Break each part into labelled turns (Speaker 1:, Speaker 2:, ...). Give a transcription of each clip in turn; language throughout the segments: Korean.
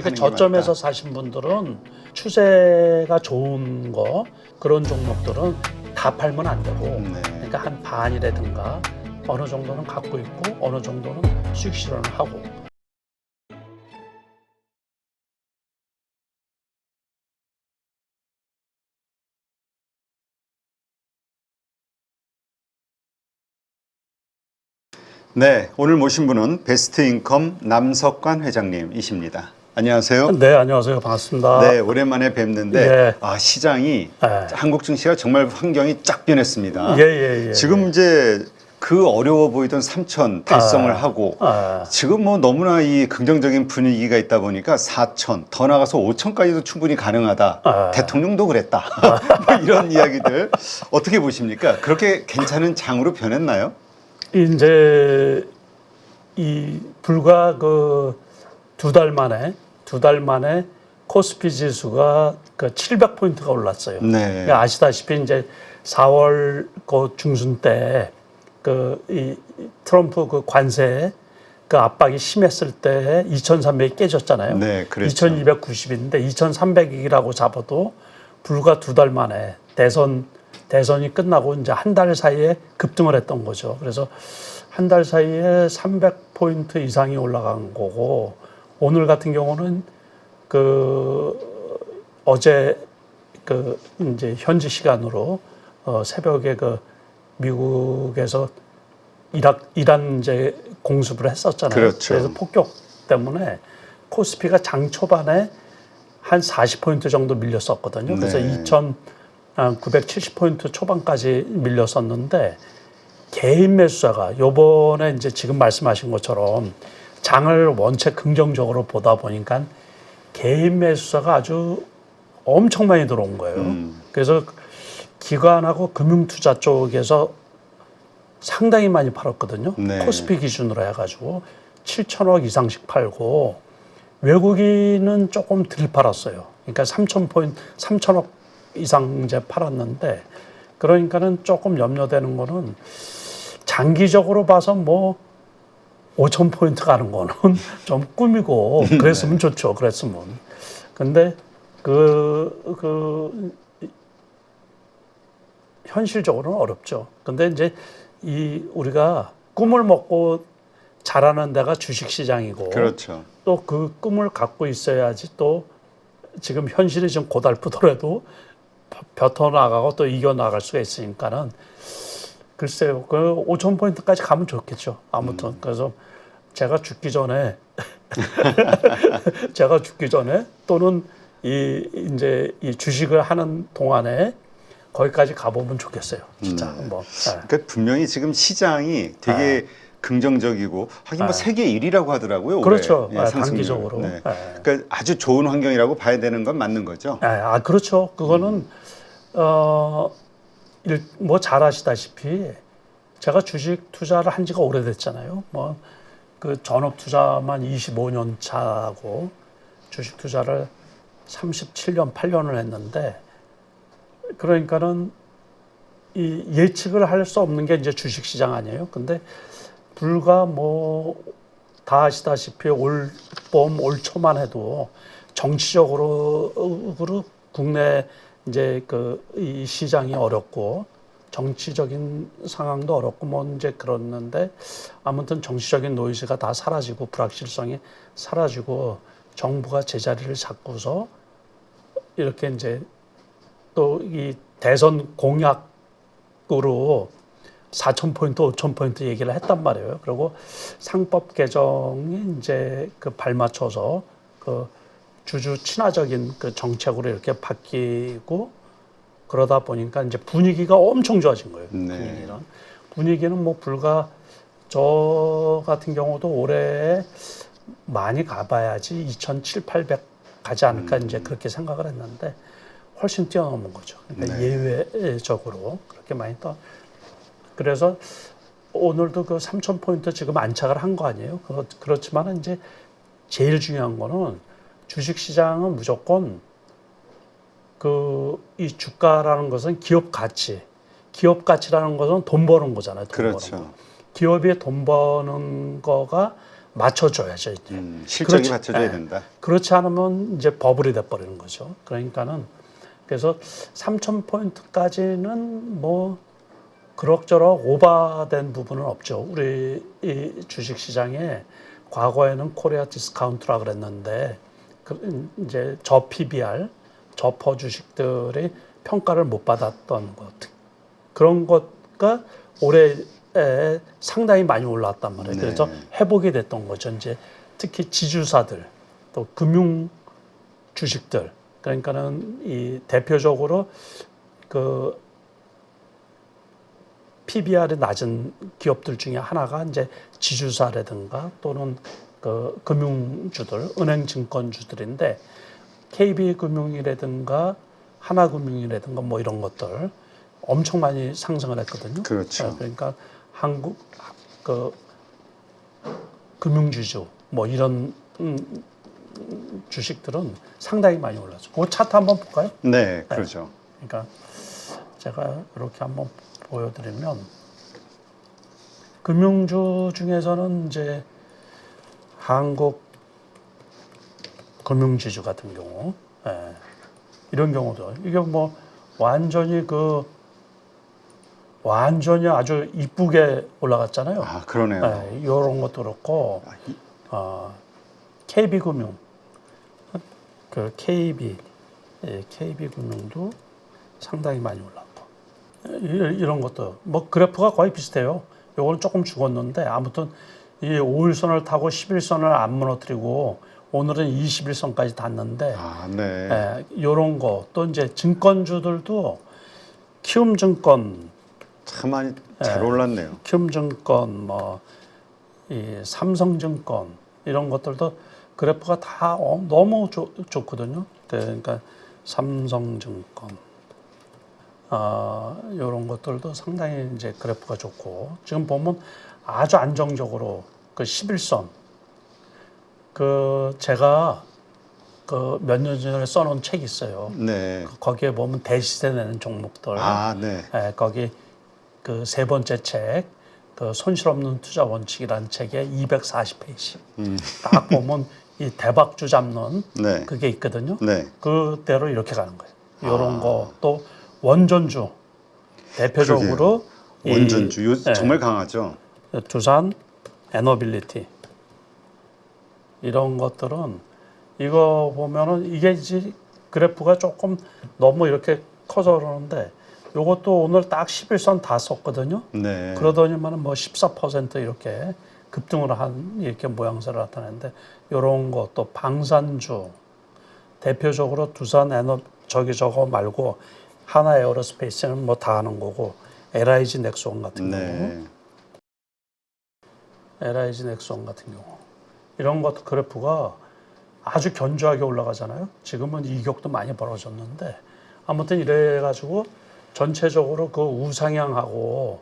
Speaker 1: 그러니까 저점에서 사신 분들은 추세가 좋은 거 그런 종목들은 다 팔면 안 되고
Speaker 2: 네.
Speaker 1: 그러니까 한 반이라든가 어느 정도는 갖고 있고 어느 정도는 수익 실현을 하고.
Speaker 2: 네, 오늘 모신 분은 베스트인컴 남석관 회장님이십니다. 안녕하세요.
Speaker 1: 네, 안녕하세요. 반갑습니다.
Speaker 2: 네, 오랜만에 뵙는데
Speaker 1: 예.
Speaker 2: 시장이
Speaker 1: 예.
Speaker 2: 한국 증시가 정말 환경이 쫙 변했습니다.
Speaker 1: 예.
Speaker 2: 지금 이제 그 어려워 보이던 3천 달성을 하고 지금 뭐 너무나 이 긍정적인 분위기가 있다 보니까 4천 더 나가서 5천까지도 충분히 가능하다. 대통령도 그랬다. 뭐 이런 이야기들 어떻게 보십니까? 그렇게 괜찮은 장으로 변했나요?
Speaker 1: 이제 이 불과 그 두 달 만에 코스피 지수가 그 700포인트가 올랐어요.
Speaker 2: 네.
Speaker 1: 아시다시피 이제 4월 그 중순 때 그 이 트럼프 그 관세 그 압박이 심했을 때 2,300이 깨졌잖아요.
Speaker 2: 네, 그렇죠.
Speaker 1: 2,290인데 2,300이라고 잡아도 불과 두 달 만에 대선이 끝나고 이제 한 달 사이에 급등을 했던 거죠. 그래서 한 달 사이에 300포인트 이상이 올라간 거고, 오늘 같은 경우는 그 어제 그 이제 현지 시간으로 새벽에 그 미국에서 이란 이제 공습을 했었잖아요.
Speaker 2: 그렇죠.
Speaker 1: 그래서 폭격 때문에 코스피가 장 초반에 한 40포인트 정도 밀렸었거든요. 그래서
Speaker 2: 네.
Speaker 1: 2,970포인트 초반까지 밀렸었는데, 개인 매수자가 요번에 이제 지금 말씀하신 것처럼 장을 원체 긍정적으로 보다 보니까 개인 매수자가 아주 엄청 많이 들어온 거예요. 그래서 기관하고 금융투자 쪽에서 상당히 많이 팔았거든요.
Speaker 2: 네.
Speaker 1: 코스피 기준으로 해가지고 7천억 이상씩 팔고, 외국인은 조금 덜 팔았어요. 그러니까 3천억 이상 이제 팔았는데, 그러니까는 조금 염려되는 거는 장기적으로 봐서 뭐 5,000포인트 가는 거는 좀 꿈이고 그랬으면 좋죠. 그랬으면. 근데 현실적으로는 어렵죠. 근데 이제 우리가 꿈을 먹고 자라는 데가 주식시장이고,
Speaker 2: 그렇죠.
Speaker 1: 또 그 꿈을 갖고 있어야지 또 지금 현실이 좀 고달프더라도 벼터나가고 또 이겨나갈 수가 있으니까는, 글쎄요, 그 5,000포인트까지 가면 좋겠죠. 아무튼. 그래서 제가 죽기 전에 또는 이제 이 주식을 하는 동안에 거기까지 가보면 좋겠어요. 진짜. 뭐.
Speaker 2: 그러니까 분명히 지금 시장이 되게 긍정적이고, 하긴 뭐 세계 1위라고 하더라고요.
Speaker 1: 그렇죠.
Speaker 2: 올해.
Speaker 1: 단기적으로.
Speaker 2: 네. 그러니까 아주 좋은 환경이라고 봐야 되는 건 맞는 거죠.
Speaker 1: 그렇죠. 그거는 뭐 잘 아시다시피 제가 주식 투자를 한 지가 오래됐잖아요. 뭐 그 전업 투자만 25년 차고 주식 투자를 37년, 8년을 했는데, 그러니까는 이 예측을 할 수 없는 게 이제 주식 시장 아니에요. 근데 불과 뭐 다 아시다시피 올 초만 해도 정치적으로 국내 이제 이 시장이 어렵고 정치적인 상황도 어렵고 뭐 이제 그렇는데, 아무튼 정치적인 노이즈가 다 사라지고 불확실성이 사라지고 정부가 제자리를 잡고서 이렇게 이제 또 이 대선 공약으로 4,000포인트, 5,000포인트 얘기를 했단 말이에요. 그리고 상법 개정이 이제 그 발맞춰서 그 주주 친화적인 그 정책으로 이렇게 바뀌고, 그러다 보니까 이제 분위기가 엄청 좋아진 거예요.
Speaker 2: 네.
Speaker 1: 분위기는 뭐 불과 저 같은 경우도 올해 많이 가봐야지 2,700, 800 가지 않을까 이제 그렇게 생각을 했는데 훨씬 뛰어넘은 거죠. 그러니까 예외적으로 그렇게 많이 그래서 오늘도 그 3,000포인트 지금 안착을 한 거 아니에요. 그렇지만 이제 제일 중요한 거는 주식시장은 무조건 이 주가라는 것은 기업 가치라는 것은 돈 버는 거잖아요. 돈
Speaker 2: 그렇죠.
Speaker 1: 버는 거. 기업이 돈 버는 거가 맞춰줘야죠. 이제.
Speaker 2: 실적이 받쳐줘야 된다.
Speaker 1: 그렇지 않으면 이제 버블이 돼버리는 거죠. 그러니까는 그래서 3,000포인트까지는 뭐 그럭저럭 오버된 부분은 없죠. 우리 이 주식 시장에 과거에는 코리아 디스카운트라 그랬는데 이제 저 PBR, 저퍼 주식들이 평가를 못 받았던 것 그런 것과 올해 상당히 많이 올라왔단 말이에요.
Speaker 2: 네.
Speaker 1: 그래서 회복이 됐던 거죠. 이제 특히 지주사들 또 금융 주식들 그러니까는 이 대표적으로 그 PBR이 낮은 기업들 중에 하나가 이제 지주사라든가 또는 그 금융주들, 은행증권주들인데 KB금융이라든가 하나금융이라든가 뭐 이런 것들 엄청 많이 상승을 했거든요.
Speaker 2: 그렇죠.
Speaker 1: 그러니까 한국 그 금융주주 뭐 이런 주식들은 상당히 많이 올랐죠. 그 차트 한번 볼까요?
Speaker 2: 네, 그렇죠.
Speaker 1: 그러니까 제가 이렇게 한번 보여드리면 금융주 중에서는 이제 한국 금융지주 같은 경우 이런 경우도 이게 뭐 완전히 아주 이쁘게 올라갔잖아요.
Speaker 2: 아, 그러네요.
Speaker 1: 이런 것도 그렇고 KB금융 그 KB금융도 상당히 많이 올랐고 이런 것도 뭐 그래프가 거의 비슷해요. 요거는 조금 죽었는데 아무튼 이 5일선을 타고 11선을 안 무너뜨리고 오늘은 21선까지 닿는데 이런 거 또 이제 증권주들도 키움증권
Speaker 2: 참 많이 잘 올랐네요.
Speaker 1: 키움증권 뭐 이 삼성증권 이런 것들도 그래프가 다 너무 좋거든요. 그러니까 삼성증권 이런 것들도 상당히 이제 그래프가 좋고 지금 보면 아주 안정적으로 그 11선 그 제가 그 몇 년 전에 써놓은 책이 있어요.
Speaker 2: 네.
Speaker 1: 거기에 보면 대시세 내는 종목들.
Speaker 2: 네.
Speaker 1: 거기 그 세 번째 책, 그 손실 없는 투자 원칙이라는 책에 240페이지. 딱 보면 이 대박주 잡는 그게 있거든요. 그대로 이렇게 가는 거예요. 이런 거 또 원전주 대표적으로
Speaker 2: 원전주 정말 강하죠.
Speaker 1: 두산 에너빌리티 이런 것들은 이거 보면은 이게 이제 그래프가 조금 너무 이렇게 커서 그러는데 요것도 오늘 딱 11선 다 썼거든요. 그러더니만 뭐 14% 이렇게 급등을 한 이렇게 모양새를 나타내는데 이런 거 또 방산주 대표적으로 두산 저거 말고 하나 에어로스페이스는 뭐 다 하는 거고 LIG 넥스원 같은 경우 LIG 넥스원 같은 경우 이런 것도 그래프가 아주 견조하게 올라가잖아요. 지금은 이격도 많이 벌어졌는데 아무튼 이래가지고 전체적으로 그 우상향하고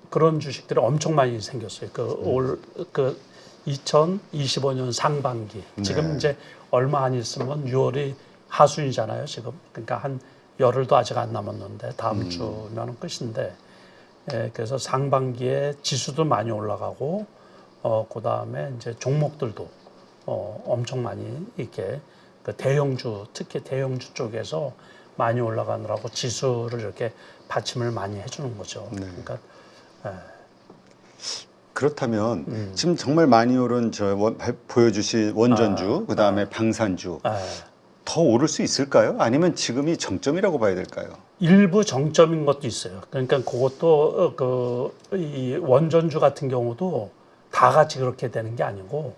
Speaker 1: 그런 주식들이 엄청 많이 생겼어요. 그 2025년 상반기 지금 이제 얼마 안 있으면 6월이 하순이잖아요. 지금 그러니까 한 열흘도 아직 안 남았는데 다음 주면은 끝인데 그래서 상반기에 지수도 많이 올라가고 그 다음에 이제 종목들도 엄청 많이 이렇게 그 대형주 특히 대형주 쪽에서 많이 올라가느라고 지수를 이렇게 받침을 많이 해주는 거죠. 그러니까
Speaker 2: 그렇다면 지금 정말 많이 오른 보여주신 원전주, 그 다음에 방산주 더 오를 수 있을까요? 아니면 지금이 정점이라고 봐야 될까요?
Speaker 1: 일부 정점인 것도 있어요. 그러니까 그것도 이 원전주 같은 경우도 다 같이 그렇게 되는 게 아니고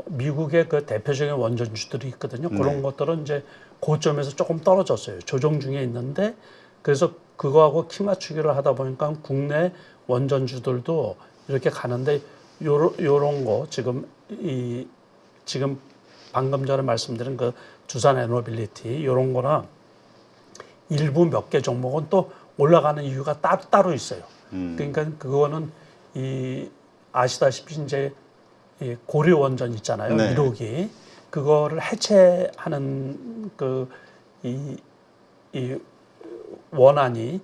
Speaker 1: 미국의 그 대표적인 원전주들이 있거든요. 그런 것들은 이제 고점에서 조금 떨어졌어요. 조정 중에 있는데 그래서 그거하고 키 맞추기를 하다 보니까 국내 원전주들도 이렇게 가는데 요런 거 지금 방금 전에 말씀드린 그 두산 에너빌리티 이런 거나 일부 몇 개 종목은 또 올라가는 이유가 따로 있어요. 그러니까 그거는 아시다시피 이제 고리 원전 있잖아요. 1호기 그거를 해체하는 이 원안이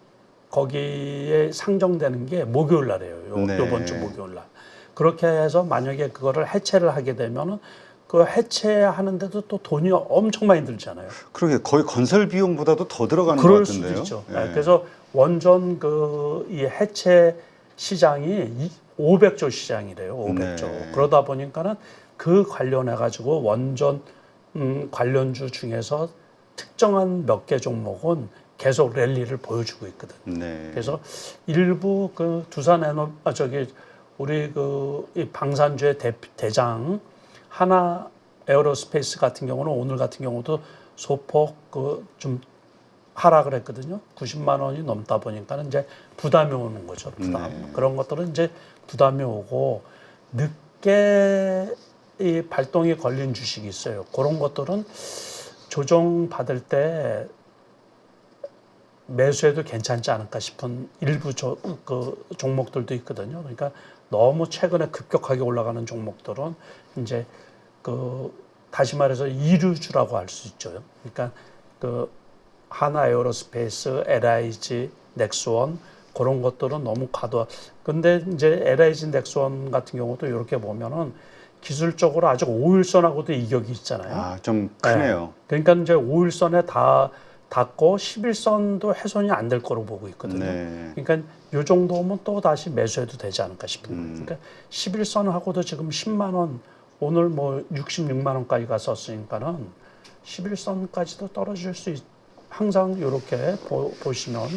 Speaker 1: 거기에 상정되는 게 목요일 날이에요. 요번 주 목요일 날. 그렇게 해서 만약에 그거를 해체를 하게 되면은 그 해체하는데도 또 돈이 엄청 많이 들잖아요.
Speaker 2: 그러게 거의 건설 비용보다도 더 들어가는 것
Speaker 1: 그럴 수도
Speaker 2: 같은데요.
Speaker 1: 있죠.
Speaker 2: 예.
Speaker 1: 그래서 원전 이 해체 시장이 500조 시장이래요. 500조.
Speaker 2: 네.
Speaker 1: 그러다 보니까는 그 관련해 가지고 원전 관련주 중에서 특정한 몇 개 종목은 계속 랠리를 보여주고 있거든.
Speaker 2: 네.
Speaker 1: 그래서 일부 그 우리 이 방산주의 대장 하나 에어로스페이스 같은 경우는 오늘 같은 경우도 소폭 좀 하락을 했거든요. 90만 원이 넘다 보니까는 이제 부담이 오는 거죠. 부담.
Speaker 2: 네.
Speaker 1: 그런 것들은 이제 부담이 오고 늦게 이 발동이 걸린 주식이 있어요. 그런 것들은 조정 받을 때 매수해도 괜찮지 않을까 싶은 일부 종목들도 있거든요. 그러니까 너무 최근에 급격하게 올라가는 종목들은 이제 다시 말해서 이류주라고 할 수 있죠. 그러니까 하나 에어로스페이스, LIG, 넥스원 그런 것들은 너무 과도. 근데 이제 LIG, 넥스원 같은 경우도 이렇게 보면은 기술적으로 아직 5일선하고도 이격이 있잖아요.
Speaker 2: 아, 좀 크네요.
Speaker 1: 네. 그러니까 이제 5일선에 다 닿고 11선도 훼손이 안 될 거로 보고 있거든요.
Speaker 2: 네.
Speaker 1: 그러니까 요 정도면 또 다시 매수해도 되지 않을까 싶은 거예요. 그러니까 11선하고도 지금 10만 원, 오늘 뭐 66만 원까지 갔었으니까는 11선까지도 떨어질 수 항상 이렇게 보시면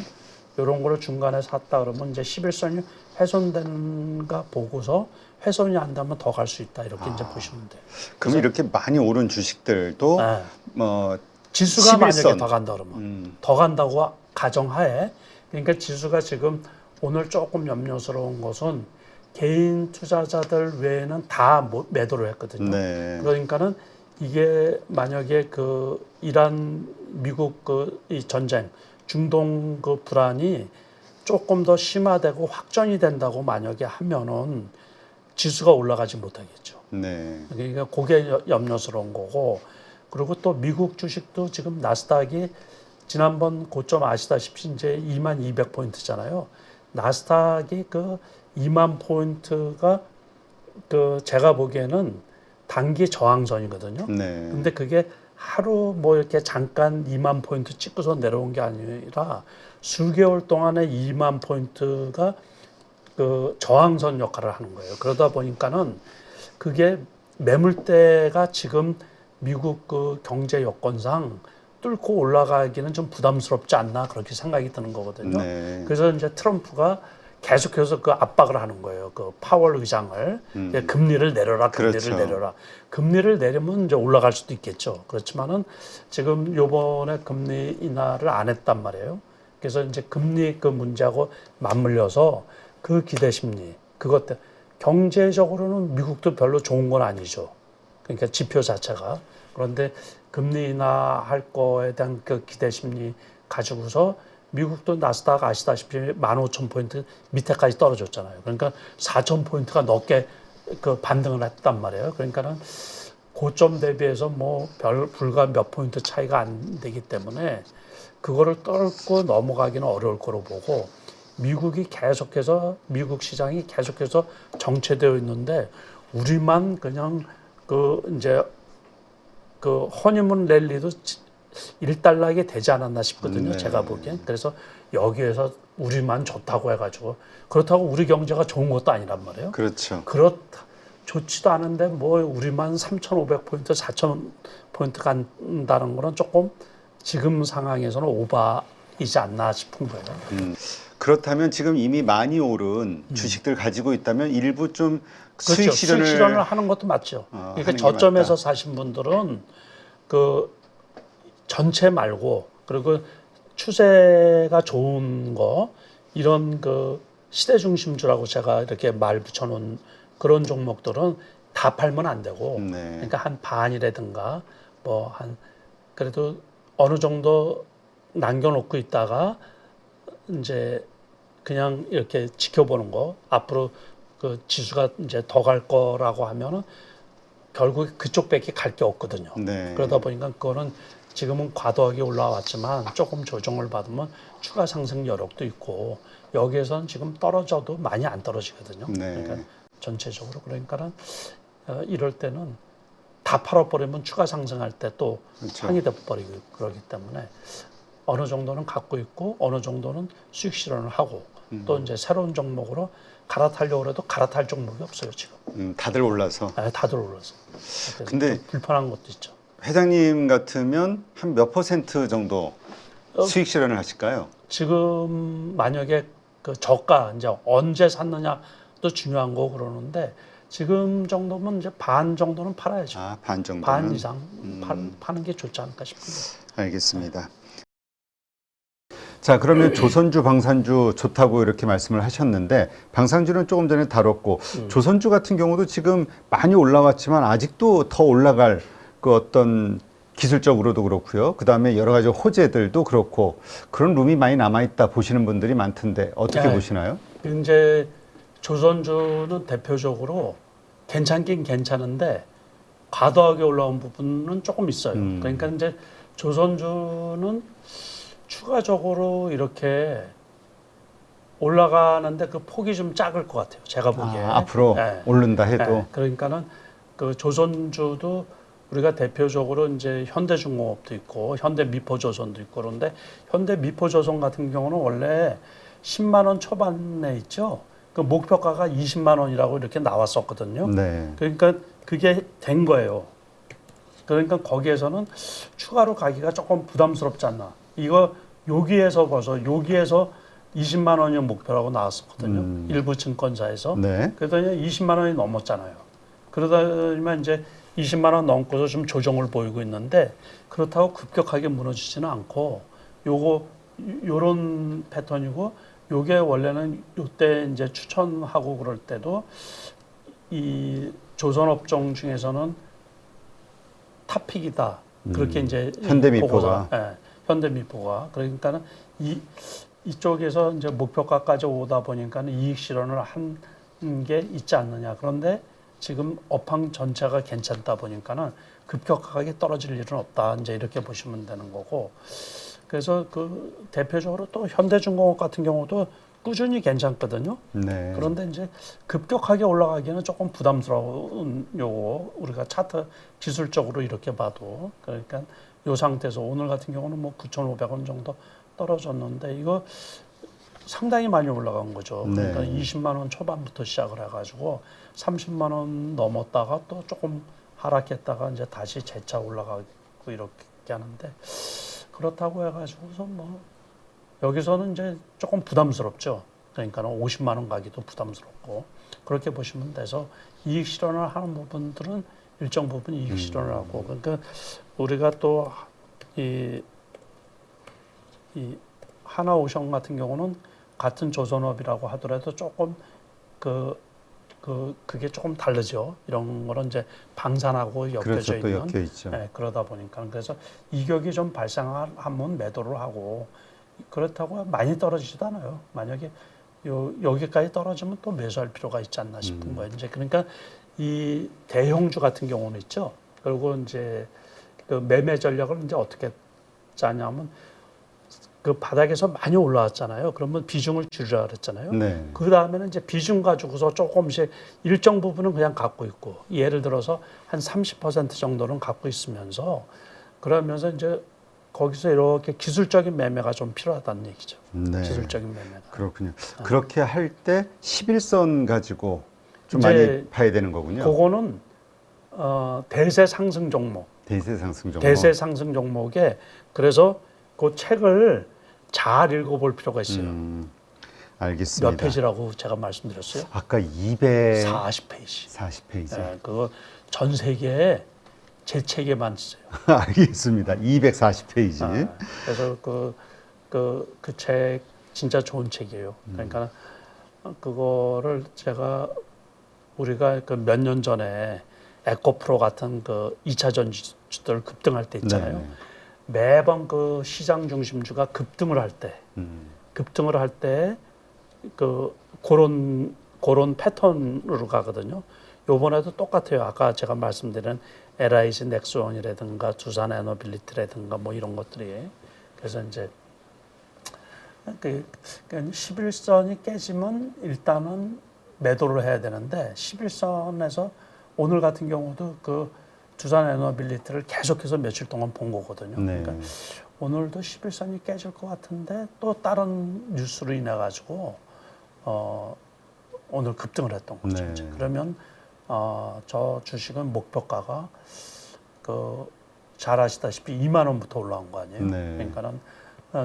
Speaker 1: 이런 거를 중간에 샀다 그러면 이제 11선이 훼손된가 보고서 훼손이 안 되면 더 갈 수 있다 이렇게 이제 보시면 돼요.
Speaker 2: 그럼 이렇게 많이 오른 주식들도
Speaker 1: 네.
Speaker 2: 뭐
Speaker 1: 지수가
Speaker 2: 11선.
Speaker 1: 만약에 더 간다 그러면 더 간다고 가정하에 그러니까 지수가 지금 오늘 조금 염려스러운 것은 개인 투자자들 외에는 다 매도를 했거든요.
Speaker 2: 네.
Speaker 1: 그러니까는 이게 만약에 이란 미국 이 전쟁 중동 불안이 조금 더 심화되고 확전이 된다고 만약에 하면은 지수가 올라가지 못하겠죠.
Speaker 2: 네.
Speaker 1: 그러니까 그게 염려스러운 거고 그리고 또 미국 주식도 지금 나스닥이 지난번 고점 아시다시피 이제 2200포인트잖아요. 나스닥이 2만 포인트가 제가 보기에는 단기 저항선이거든요.
Speaker 2: 네.
Speaker 1: 근데 그게 하루 뭐 이렇게 잠깐 2만 포인트 찍고서 내려온 게 아니라 수개월 동안에 2만 포인트가 저항선 역할을 하는 거예요. 그러다 보니까는 그게 매물대가 지금 미국 경제 여건상 뚫고 올라가기는 좀 부담스럽지 않나 그렇게 생각이 드는 거거든요.
Speaker 2: 네.
Speaker 1: 그래서 이제 트럼프가 계속해서 압박을 하는 거예요. 파월 의장을 금리를 내려라, 금리를
Speaker 2: 그렇죠.
Speaker 1: 내려라. 금리를 내리면 이제 올라갈 수도 있겠죠. 그렇지만은 지금 요번에 금리 인하를 안 했단 말이에요. 그래서 이제 금리 문제하고 맞물려서 기대 심리, 그것 때문에 경제적으로는 미국도 별로 좋은 건 아니죠. 그러니까 지표 자체가. 그런데 금리 인하할 거에 대한 기대 심리 가지고서 미국도 나스닥 아시다시피 15,000포인트 밑에까지 떨어졌잖아요. 그러니까 4,000포인트가 넘게 반등을 했단 말이에요. 그러니까는 고점 대비해서 뭐 불과 몇 포인트 차이가 안 되기 때문에 그거를 뚫고 넘어가기는 어려울 거로 보고 미국 시장이 계속해서 정체되어 있는데 우리만 그냥 이제 허니문 랠리도 일단락이 되지 않았나 싶거든요.
Speaker 2: 네.
Speaker 1: 제가 보기엔. 그래서 여기에서 우리만 좋다고 해가지고 그렇다고 우리 경제가 좋은 것도 아니란 말이에요.
Speaker 2: 그렇죠.
Speaker 1: 좋지도 않은데 뭐 우리만 3,500포인트, 4,000포인트 간다는 거는 조금 지금 상황에서는 오바이지 않나 싶은 거예요.
Speaker 2: 그렇다면 지금 이미 많이 오른 주식들 가지고 있다면 일부 좀
Speaker 1: 그렇죠.
Speaker 2: 수익
Speaker 1: 수익 실현을
Speaker 2: 실현을
Speaker 1: 하는 것도 맞죠. 그러니까
Speaker 2: 하는 게
Speaker 1: 저점에서
Speaker 2: 맞다.
Speaker 1: 사신 분들은 전체 말고 그리고 추세가 좋은 거 이런 시대 중심주라고 제가 이렇게 말 붙여놓은 그런 종목들은 다 팔면 안 되고
Speaker 2: 네.
Speaker 1: 그러니까 한 반이라든가 뭐 그래도 어느 정도 남겨놓고 있다가 이제 그냥 이렇게 지켜보는 거 앞으로 지수가 이제 더 갈 거라고 하면은 결국 그쪽밖에 갈 게 없거든요.
Speaker 2: 네.
Speaker 1: 그러다 보니까 그거는 지금은 과도하게 올라왔지만 조금 조정을 받으면 추가 상승 여력도 있고 여기에서는 지금 떨어져도 많이 안 떨어지거든요.
Speaker 2: 네.
Speaker 1: 그러니까 전체적으로. 그러니까는 이럴 때는 다 팔아버리면 추가 상승할 때 또
Speaker 2: 그렇죠.
Speaker 1: 상이돼 버리고 그러기 때문에 어느 정도는 갖고 있고 어느 정도는 수익 실현을 하고 또 이제 새로운 종목으로 갈아타려고 해도 갈아탈 종목이 없어요 지금.
Speaker 2: 다들 올라서.
Speaker 1: 네, 다들 올라서. 그래서
Speaker 2: 근데
Speaker 1: 좀 불편한 것도 있죠.
Speaker 2: 회장님 같으면 한 몇 % 정도 수익 실현을 하실까요?
Speaker 1: 지금 만약에 그 저가 이제 언제 샀느냐도 중요한 거 그러는데 지금 정도면 이제 반 정도는 팔아야죠.
Speaker 2: 아, 반 정도는.
Speaker 1: 반 이상 파는 게 좋지 않을까 싶은데.
Speaker 2: 알겠습니다. 자, 그러면 조선주, 방산주 좋다고 이렇게 말씀을 하셨는데 방산주는 조금 전에 다뤘고 조선주 같은 경우도 지금 많이 올라왔지만 아직도 더 올라갈 그 어떤 기술적으로도 그렇고요. 그다음에 여러 가지 호재들도 그렇고 그런 룸이 많이 남아 있다 보시는 분들이 많던데 어떻게
Speaker 1: 네.
Speaker 2: 보시나요?
Speaker 1: 이제 조선주는 대표적으로 괜찮긴 괜찮은데 과도하게 올라온 부분은 조금 있어요. 그러니까 이제 조선주는 추가적으로 이렇게 올라가는데 그 폭이 좀 작을 것 같아요. 제가 보기에.
Speaker 2: 앞으로
Speaker 1: 네.
Speaker 2: 오른다 해도.
Speaker 1: 네. 그러니까는 그 조선주도 우리가 대표적으로 이제 현대중공업도 있고 현대미포조선도 있고 그런데 현대미포조선 같은 경우는 원래 10만 원 초반에 있죠. 그 목표가가 20만 원이라고 이렇게 나왔었거든요.
Speaker 2: 네.
Speaker 1: 그러니까 그게 된 거예요. 그러니까 거기에서는 추가로 가기가 조금 부담스럽지 않나. 이거 여기에서 20만 원이 목표라고 나왔었거든요. 일부 증권사에서.
Speaker 2: 네.
Speaker 1: 그러더니 20만 원이 넘었잖아요. 그러다 보면 이제 20만 원 넘고서 좀 조정을 보이고 있는데 그렇다고 급격하게 무너지지는 않고 요런 패턴이고 요게 원래는 요때 이제 추천하고 그럴 때도 이 조선업종 중에서는 탑픽이다. 그렇게 이제
Speaker 2: 현대미포가.
Speaker 1: 예, 현대미포가 그러니까는 이쪽에서 이제 목표가까지 오다 보니까는 이익 실현을 한 게 있지 않느냐. 그런데 지금 업황 전체가 괜찮다 보니까는 급격하게 떨어질 일은 없다. 이제 이렇게 보시면 되는 거고. 그래서 그 대표적으로 또 현대중공업 같은 경우도 꾸준히 괜찮거든요.
Speaker 2: 네.
Speaker 1: 그런데 이제 급격하게 올라가기는 조금 부담스러운 요거 우리가 차트 기술적으로 이렇게 봐도 그러니까 요 상태에서 오늘 같은 경우는 뭐 9,500원 정도 떨어졌는데 이거 상당히 많이 올라간 거죠. 그러니까
Speaker 2: 네.
Speaker 1: 20만 원 초반부터 시작을 해가지고 30만 원 넘었다가 또 조금 하락했다가 이제 다시 재차 올라가고 이렇게 하는데 그렇다고 해가지고서 뭐 여기서는 이제 조금 부담스럽죠. 그러니까 50만 원 가기도 부담스럽고 그렇게 보시면 돼서 이익 실현을 하는 부분들은 일정 부분 이익 실현을 하고 그러니까 우리가 또 이 하나오션 같은 경우는 같은 조선업이라고 하더라도 조금 그게 조금 다르죠. 이런 거는 이제 방산하고 엮여져
Speaker 2: 그렇죠, 또
Speaker 1: 있는.
Speaker 2: 엮여 있죠.
Speaker 1: 네, 그러다 보니까 그래서 이격이 좀 발생하면 매도를 하고 그렇다고 많이 떨어지지도 않아요. 만약에 여기까지 떨어지면 또 매수할 필요가 있지 않나 싶은 거예요. 이제 그러니까 이 대형주 같은 경우는 있죠. 그리고 이제 그 매매 전략을 이제 어떻게 짜냐면 그 바닥에서 많이 올라왔잖아요. 그러면 비중을 줄이라 그랬잖아요.
Speaker 2: 네.
Speaker 1: 그 다음에는 이제 비중 가지고서 조금씩 일정 부분은 그냥 갖고 있고 예를 들어서 한 30% 정도는 갖고 있으면서 그러면서 이제 거기서 이렇게 기술적인 매매가 좀 필요하다는 얘기죠.
Speaker 2: 네.
Speaker 1: 기술적인 매매가.
Speaker 2: 그렇군요. 그렇게 할 때 11선 가지고 좀
Speaker 1: 이제
Speaker 2: 많이 봐야 되는 거군요.
Speaker 1: 그거는 대세 상승 종목.
Speaker 2: 대세 상승 종목.
Speaker 1: 대세 상승 종목에 그래서 그 책을 잘 읽어볼 필요가 있어요.
Speaker 2: 알겠습니다.
Speaker 1: 몇 페이지라고 제가 말씀드렸어요?
Speaker 2: 아까
Speaker 1: 40페이지.
Speaker 2: 40페이지.
Speaker 1: 네, 그거 전 세계에 제 책에만 있어요.
Speaker 2: 알겠습니다. 240페이지.
Speaker 1: 그래서 그 책 진짜 좋은 책이에요. 그러니까 그거를 우리가 그 몇 년 전에 에코프로 같은 그 2차 전지들 급등할 때 있잖아요.
Speaker 2: 네.
Speaker 1: 매번 그 시장 중심주가 급등을 할 때 그런 패턴으로 가거든요. 요번에도 똑같아요. 아까 제가 말씀드린 LIG 넥스원이라든가 두산 에너빌리티라든가 뭐 이런 것들이 그래서 이제 그 11선이 깨지면 일단은 매도를 해야 되는데 11선에서 오늘 같은 경우도 그 두산 에너빌리티를 계속해서 며칠 동안 본 거거든요.
Speaker 2: 네.
Speaker 1: 그러니까 오늘도 11선이 깨질 것 같은데 또 다른 뉴스로 인해 가지고 오늘 급등을 했던 거죠.
Speaker 2: 네.
Speaker 1: 이제. 그러면 저 주식은 목표가가 잘 아시다시피 2만 원부터 올라온 거 아니에요.
Speaker 2: 네.
Speaker 1: 그러니까는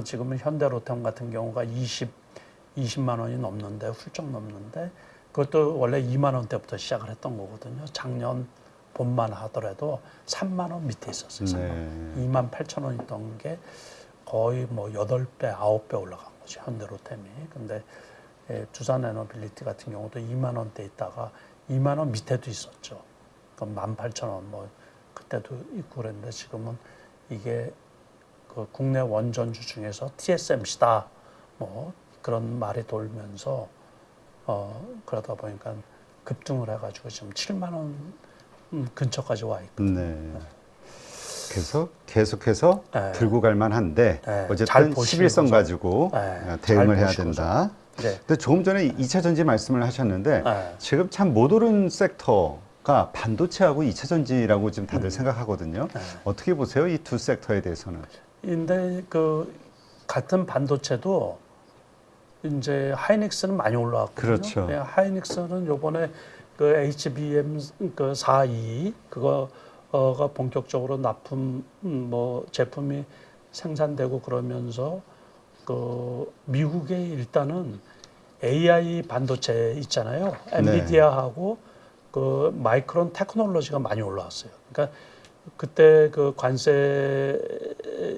Speaker 1: 지금은 현대로템 같은 경우가 20만 원이 넘는데 훌쩍 넘는데 그것도 원래 2만 원대부터 시작을 했던 거거든요. 작년 봄만 하더라도 3만 원 밑에 있었어요. 3만 원. 2만 8천 원 있던 게 거의 뭐 8배, 9배 올라간 거죠. 현대로템이. 근데 두산 에너빌리티 같은 경우도 2만 원대 있다가 2만 원 밑에도 있었죠. 그럼 18,000원 뭐 그때도 있고 그랬는데 지금은 이게 그 국내 원전주 중에서 TSMC다 뭐 그런 말이 돌면서 그러다 보니까 급등을 해가지고 지금 7만 원 근처까지 와 있거든요.
Speaker 2: 네. 그래서 계속해서
Speaker 1: 네.
Speaker 2: 들고 갈 만한데
Speaker 1: 네. 잘
Speaker 2: 어쨌든
Speaker 1: 보시고서.
Speaker 2: 11선 가지고
Speaker 1: 네.
Speaker 2: 대응을
Speaker 1: 잘
Speaker 2: 해야
Speaker 1: 보시고서.
Speaker 2: 된다.
Speaker 1: 네.
Speaker 2: 근데 조금 전에 2차 전지 말씀을 하셨는데
Speaker 1: 네.
Speaker 2: 지금 참 못 오른 섹터가 반도체하고 2차 전지라고 지금 다들 생각하거든요.
Speaker 1: 네.
Speaker 2: 어떻게 보세요? 이 두 섹터에 대해서는?
Speaker 1: 근데 그 같은 반도체도 이제 하이닉스는 많이 올라왔거든요.
Speaker 2: 그렇죠.
Speaker 1: 예, 하이닉스는 요번에 그 HBM 그 4.2 그거가 본격적으로 납품 뭐 제품이 생산되고 그러면서 그 미국에 일단은 AI 반도체 있잖아요. 엔비디아하고 그 마이크론 테크놀로지가 많이 올라왔어요. 그러니까 그때 그 관세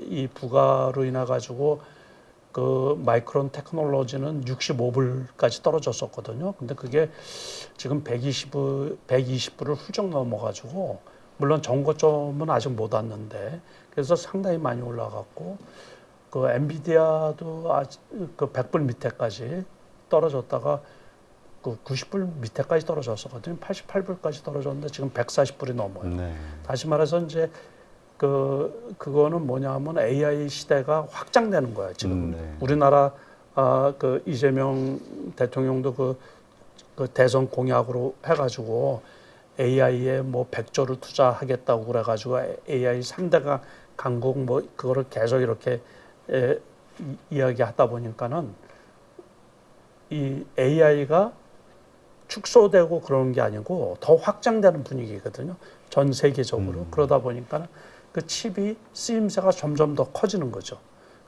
Speaker 1: 이 부과로 인해 가지고 그 마이크론 테크놀로지는 65불까지 떨어졌었거든요. 근데 그게 지금 120불을 훌쩍 넘어가지고 물론 정고점은 아직 못 왔는데 그래서 상당히 많이 올라갔고 그 엔비디아도 그 100불 밑에까지 떨어졌다가 그 90불 밑에까지 떨어졌었거든요. 88불까지 떨어졌는데 지금 140불이 넘어요.
Speaker 2: 네.
Speaker 1: 다시 말해서 이제 그거는 뭐냐면 AI 시대가 확장되는 거예요. 지금
Speaker 2: 네.
Speaker 1: 우리나라 그 이재명 대통령도 그 대선 공약으로 해가지고 AI에 뭐 100조를 투자하겠다고 그래가지고 AI 3대 강국 뭐 그거를 계속 이렇게 이야기하다 보니까는 이 AI가 축소되고 그러는 게 아니고 더 확장되는 분위기거든요. 전 세계적으로. 그러다 보니까 그 칩이 쓰임새가 점점 더 커지는 거죠.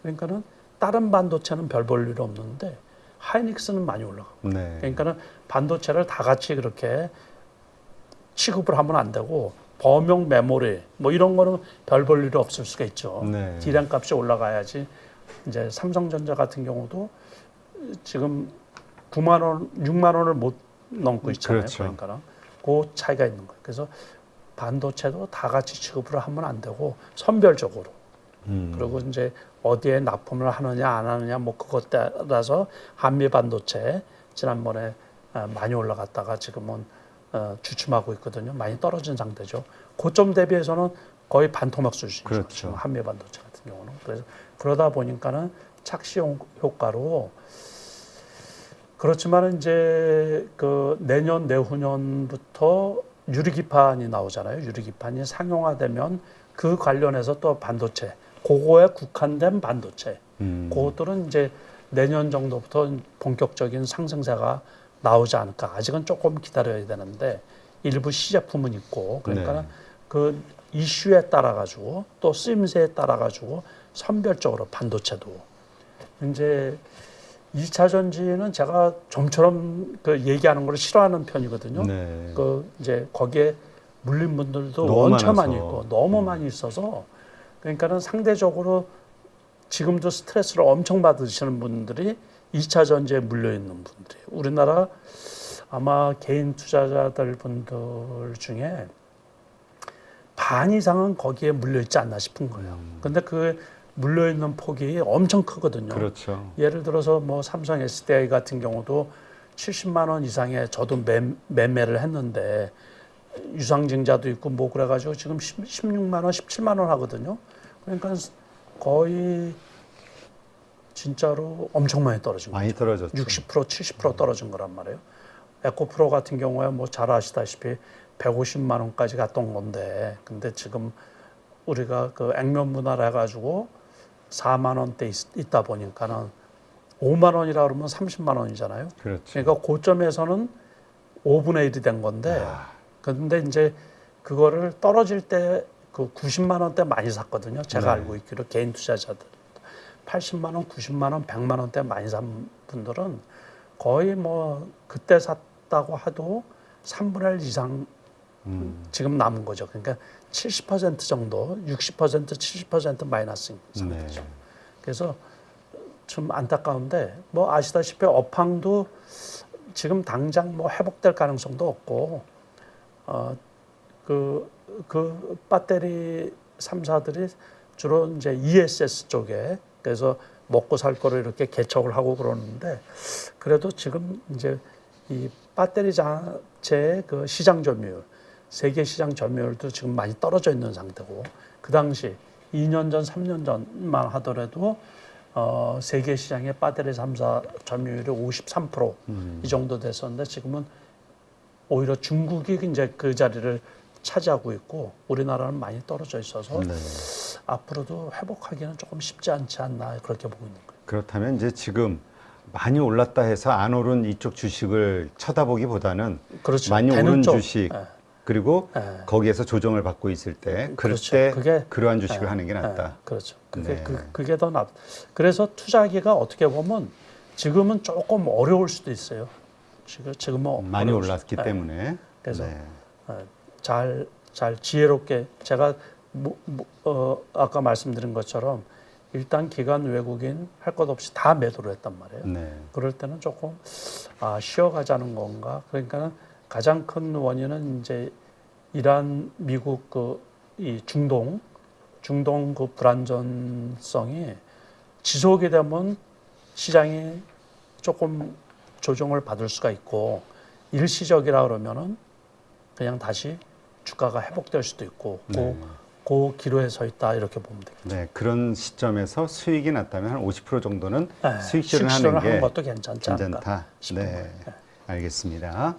Speaker 1: 그러니까는 다른 반도체는 별 볼 일 없는데 하이닉스는 많이 올라가고.
Speaker 2: 네.
Speaker 1: 그러니까는 반도체를 다 같이 그렇게 취급을 하면 안 되고 범용 메모리 뭐 이런 거는 별 볼 일이 없을 수가 있죠.
Speaker 2: 네.
Speaker 1: D램 값이 올라가야지. 이제 삼성전자 같은 경우도 지금 9만 원, 6만 원을 못 넘고 있잖아요.
Speaker 2: 그렇죠.
Speaker 1: 그러니까 그 차이가 있는 거예요. 그래서 반도체도 다 같이 취급을 하면 안 되고 선별적으로. 그리고 이제 어디에 납품을 하느냐 안 하느냐 뭐 그것 따라서 한미 반도체 지난번에 많이 올라갔다가 지금은 주춤하고 있거든요. 많이 떨어진 상태죠. 고점 대비해서는 거의 반토막 수준이죠.
Speaker 2: 그렇죠.
Speaker 1: 한미 반도체 같은 경우는. 그래서 그러다 보니까는 착시 효과로 그렇지만 이제 그 내년 내후년부터 유리기판이 나오잖아요. 유리기판이 상용화되면 그 관련해서 또 반도체, 그거에 국한된 반도체, 그것들은 이제 내년 정도부터 본격적인 상승세가 나오지 않을까. 아직은 조금 기다려야 되는데 일부 시제품은 있고 그러니까
Speaker 2: 네.
Speaker 1: 그 이슈에 따라 가지고 또 쓰임새에 따라 가지고 선별적으로 반도체도 이제 2차 전지는 제가 좀처럼 그 얘기하는 걸 싫어하는 편이거든요.
Speaker 2: 네.
Speaker 1: 그 이제 거기에 물린 분들도
Speaker 2: 너무
Speaker 1: 원체
Speaker 2: 많아서.
Speaker 1: 많이 있고 너무 많이 있어서 그러니까는 상대적으로 지금도 스트레스를 엄청 받으시는 분들이 2차 전지에 물려 있는 분들이 우리나라 아마 개인 투자자들 분들 중에 반 이상은 거기에 물려 있지 않나 싶은 거예요. 근데 그 물려 있는 폭이 엄청 크거든요.
Speaker 2: 그렇죠.
Speaker 1: 예를 들어서 뭐 삼성 SDI 같은 경우도 70만 원 이상의 저도 매매를 했는데 유상증자도 있고 뭐 그래가지고 지금 16만 원, 17만 원 하거든요. 그러니까 거의 진짜로 엄청 많이 떨어진 거죠.
Speaker 2: 많이 떨어졌죠.
Speaker 1: 60%, 70% 떨어진 거란 말이에요. 에코프로 같은 경우에 뭐 잘 아시다시피 150만 원까지 갔던 건데, 근데 지금 우리가 그 액면 분할해 가지고 4만 원대 있다 보니까는 5만 원이라 그러면 30만 원이잖아요.
Speaker 2: 그렇죠.
Speaker 1: 그러니까 고점에서는 5분의 1이 된 건데, 근데 이제 그거를 떨어질 때 그 90만 원대 많이 샀거든요. 제가 알고 있기로 개인 투자자들 80만 원, 90만 원, 100만 원대 많이 산 분들은 거의 뭐 그때 샀다고 해도 3분의 1 이상 지금 남은 거죠. 그러니까 70% 정도, 60%, 70% 마이너스인 상태죠. 그래서 좀 안타까운데 뭐 아시다시피 업황도 지금 당장 뭐 회복될 가능성도 없고 그 배터리 3사들이 주로 이제 ESS 쪽에 그래서 먹고 살 거를 이렇게 개척을 하고 그러는데 그래도 지금 이제 이 배터리 자체의 그 시장 점유율, 세계 시장 점유율도 지금 많이 떨어져 있는 상태고 그 당시 2년 전, 3년 전만 하더라도 세계 시장의 배터리 3사 점유율이 53% 이 정도 됐었는데 지금은 오히려 중국이 이제 그 자리를 차지하고 있고 우리나라는 많이 떨어져 있어서 앞으로도 회복하기는 조금 쉽지 않지 않나 그렇게 보고 있는 거예요.
Speaker 2: 그렇다면 이제 지금 많이 올랐다 해서 안 오른 이쪽 주식을 쳐다보기보다는
Speaker 1: 그렇죠.
Speaker 2: 많이 오른 주식 그리고
Speaker 1: 네.
Speaker 2: 거기에서 조정을 받고 있을 때 그럴
Speaker 1: 그렇죠.
Speaker 2: 때
Speaker 1: 그게,
Speaker 2: 그러한 주식을 하는 게 낫다.
Speaker 1: 그렇죠. 그게 더 낫. 그래서 투자하기가 어떻게 보면 지금은 조금 어려울 수도 있어요. 지금은
Speaker 2: 많이 올랐기 때문에.
Speaker 1: 그래서 잘 지혜롭게 제가 아까 말씀드린 것처럼 일단 기관 외국인 할 것 없이 다 매도를 했단 말이에요. 그럴 때는 조금 쉬어가자는 건가. 그러니까 가장 큰 원인은 이제 이란, 미국 이 중동 그 불안전성이 지속이 되면 시장이 조금 조정을 받을 수가 있고 일시적이라 그러면은 그냥 다시 주가가 회복될 수도 있고 그 기로에 서 있다 이렇게 보면 되겠죠.
Speaker 2: 네, 그런 시점에서 수익이 났다면 한 50% 정도는
Speaker 1: 네,
Speaker 2: 수익 실현하는 게
Speaker 1: 것도 괜찮지 않을까
Speaker 2: 괜찮다.
Speaker 1: 싶은 거예요.
Speaker 2: 알겠습니다.